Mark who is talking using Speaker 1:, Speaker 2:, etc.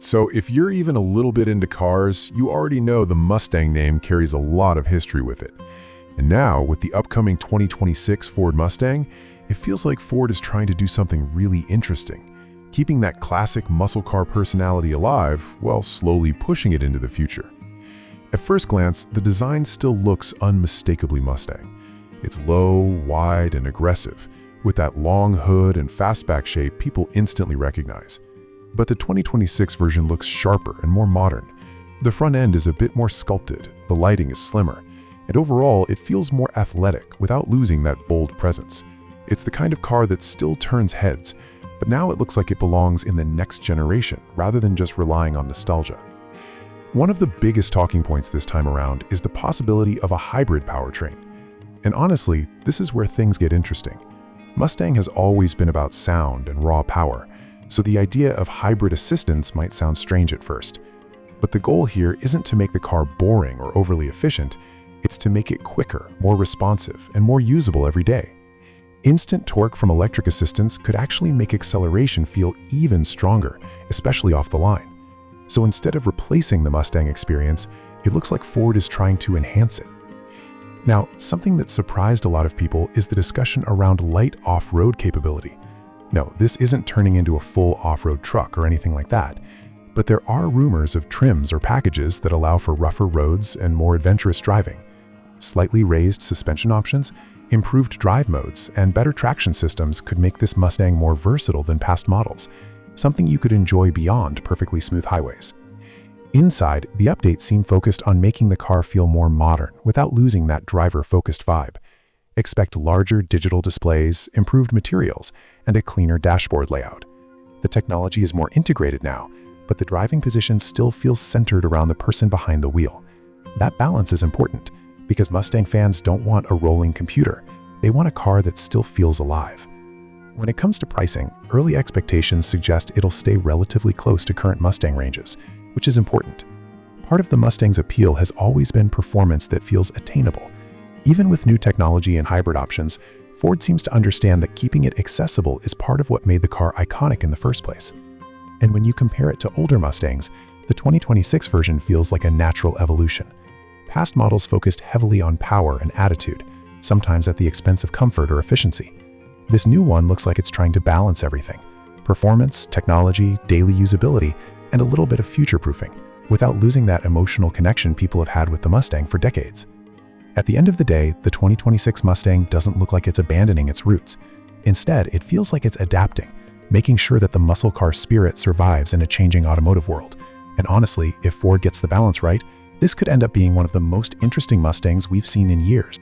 Speaker 1: So if you're even a little bit into cars, you already know the Mustang name carries a lot of history with it. And now, with the upcoming 2026 Ford Mustang, it feels like Ford is trying to do something really interesting, keeping that classic muscle car personality alive while slowly pushing it into the future. At first glance, the design still looks unmistakably Mustang. It's low, wide, and aggressive, with that long hood and fastback shape people instantly recognize. But the 2026 version looks sharper and more modern. The front end is a bit more sculpted, the lighting is slimmer, and overall it feels more athletic without losing that bold presence. It's the kind of car that still turns heads, but now it looks like it belongs in the next generation rather than just relying on nostalgia. One of the biggest talking points this time around is the possibility of a hybrid powertrain. And honestly, this is where things get interesting. Mustang has always been about sound and raw power, so the idea of hybrid assistance might sound strange at first. But the goal here isn't to make the car boring or overly efficient, it's to make it quicker, more responsive, and more usable every day. Instant torque from electric assistance could actually make acceleration feel even stronger, especially off the line. So instead of replacing the Mustang experience, it looks like Ford is trying to enhance it. Now, something that surprised a lot of people is the discussion around light off-road capability. No, this isn't turning into a full off-road truck or anything like that, but there are rumors of trims or packages that allow for rougher roads and more adventurous driving. Slightly raised suspension options, improved drive modes, and better traction systems could make this Mustang more versatile than past models, something you could enjoy beyond perfectly smooth highways. Inside, the updates seem focused on making the car feel more modern without losing that driver-focused vibe. Expect larger digital displays, improved materials, and a cleaner dashboard layout. The technology is more integrated now, but the driving position still feels centered around the person behind the wheel. That balance is important, because Mustang fans don't want a rolling computer. They want a car that still feels alive. When it comes to pricing, early expectations suggest it'll stay relatively close to current Mustang ranges, which is important. Part of the Mustang's appeal has always been performance that feels attainable. Even with new technology and hybrid options, Ford seems to understand that keeping it accessible is part of what made the car iconic in the first place. And when you compare it to older Mustangs, the 2026 version feels like a natural evolution. Past models focused heavily on power and attitude, sometimes at the expense of comfort or efficiency. This new one looks like it's trying to balance everything: performance, technology, daily usability, and a little bit of future-proofing, without losing that emotional connection people have had with the Mustang for decades. At the end of the day, the 2026 Mustang doesn't look like it's abandoning its roots. Instead, it feels like it's adapting, making sure that the muscle car spirit survives in a changing automotive world. And honestly, if Ford gets the balance right, this could end up being one of the most interesting Mustangs we've seen in years.